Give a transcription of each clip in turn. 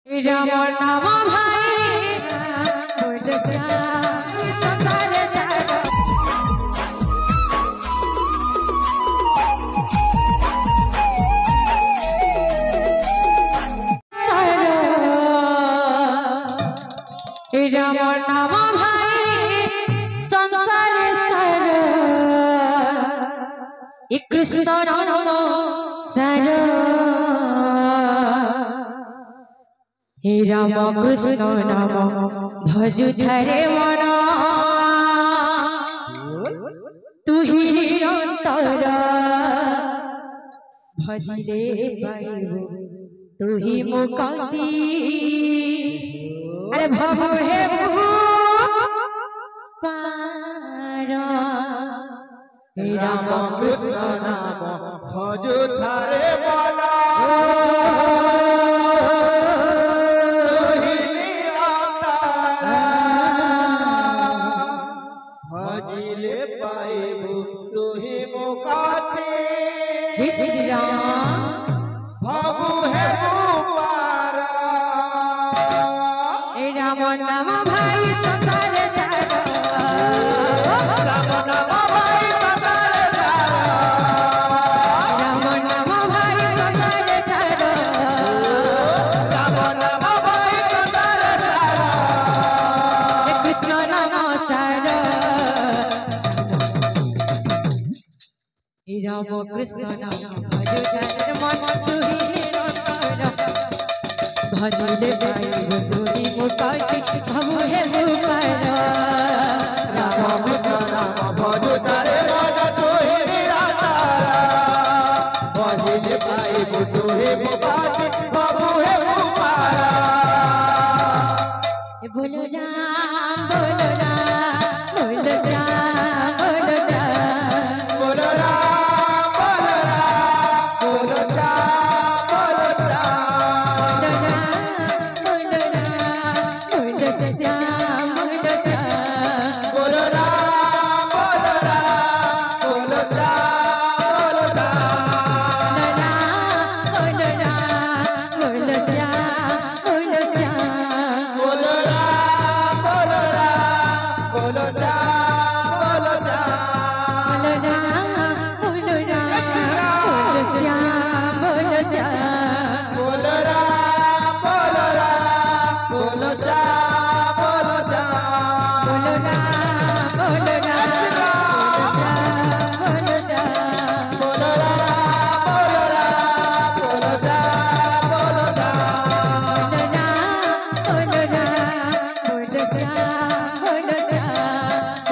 राम नाम भाई बोल श्याम संसार सारा राम नाम भाई संसार सारा कृष्ण नाम सारा राम कृष्ण नाम भजु धरे मन तू ही निरंतर भजिले पाइबु तू ही मुक्ति अरे भव हे पार राम कृष्ण नाम भजु धरे मन भजिले पाइबु तू ही मुक्ति जय श्री राम भव हे पार राम नाम भाई संसार सारा राम नाम भाई संसार सारा राम नाम भाई संसार सारा राम नाम भाई संसार सारा कृष्ण नाम सारा राम कृष्ण नाम भजो धरे मन तू ही निरंतर भजिले पाइबु तू ही मुक्ति भव हे पार राम कृष्ण नाम भजु धरे मन तू ही निरंतर भजिले पाइबु तू ही मुक्ति भव हे पार बोलो राम बोलो राम बोलो श्याम बोलो श्याम बोल राम बोल राम बोल श्याम बोल श्याम बोलो राम बोलो श्याम बोलो श्याम बोल राम बोल राम बोल श्याम बोल श्याम बोलो राम बोलो श्याम बोलो श्याम बोल राम बोल राम बोल श्याम बोल श्याम बोलो राम बोलो श्याम बोलो श्याम बोल राम बोल राम बोल श्याम बोल श्याम बोलो राम बोलो श्याम बोलो श्याम बोल राम बोल राम बोल श्याम बोल श्याम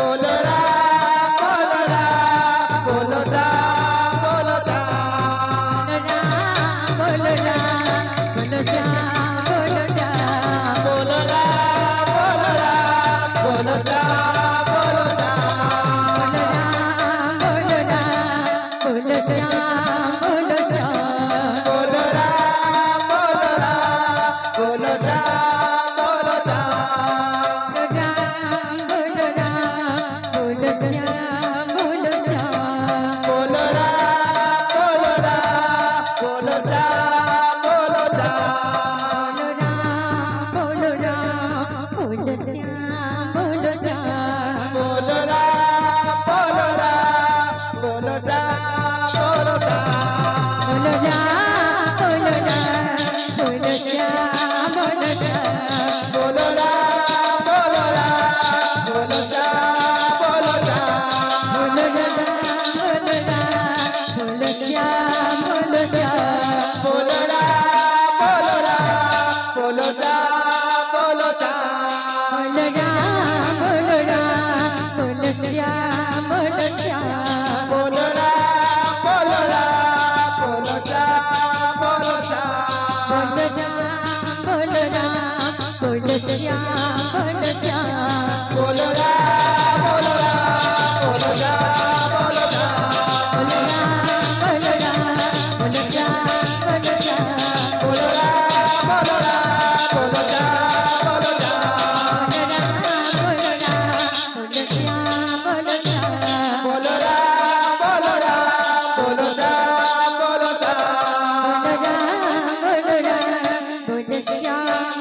बोलो राम बोलो राम बोलो श्याम बोलो श्याम बोल राम बोल राम बोल श्याम बोल श्याम बोलो राम बोलो राम बोलो श्याम बोलो राम बोलो श्याम बोलो श्याम बोल राम बोल राम बोल श्याम बोलो श्याम बोलो राम बोलो श्याम बोलो श्याम बोल राम बोल राम बोल श्याम बोल श्याम बोलो राम बोलो श्याम बोलो श्याम बोल राम बोल राम बोल श्याम बोल श्याम बोलो राम बोलो राम बोलो श्याम बोलो श्याम बोल राम बोल राम बोल श्याम बोल श्याम बोलो राम बोलो राम बोलो श्याम बोलो श्याम बोल राम बोल राम बोल श्याम बोल श्याम बोलो राम बोलो राम बोलो श्याम बोलो श्याम बोल राम बोल राम बोल श्याम बोल श्याम बोलो राम बोलो राम बोलो श्याम बोलो श्याम बोल राम बोल राम बोल श्याम बोल श्याम बोलो राम बोलो राम बोलो श्याम बोलो श्याम बोल राम बोल राम बोल श्याम बोल श्याम बोलो राम बोलो राम बोलो श्याम बोलो श्याम बोल राम बोल राम बोल श्याम बोल श्याम बोलो राम बोलो राम बोलो श्याम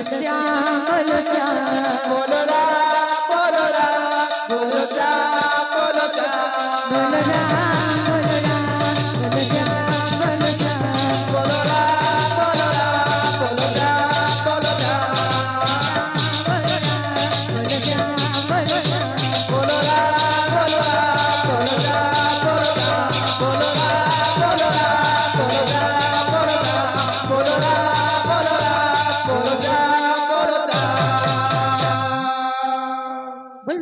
श्याम बोलो श्याम बोलो राम बोलो राम बोलो श्याम बोलो श्याम बोलो राम बोलो श्याम बोलो श्याम बोलो राम बोलो राम बोलो श्याम बोलो श्याम बोलो श्याम बोलो श्याम बोलो राम बोलो राम बोलो श्याम बोलो श्याम बोलो राम बोलो राम बोलो श्याम बोलो श्याम बोलो राम बोलो राम बोलो श्याम बोलो श्याम बोल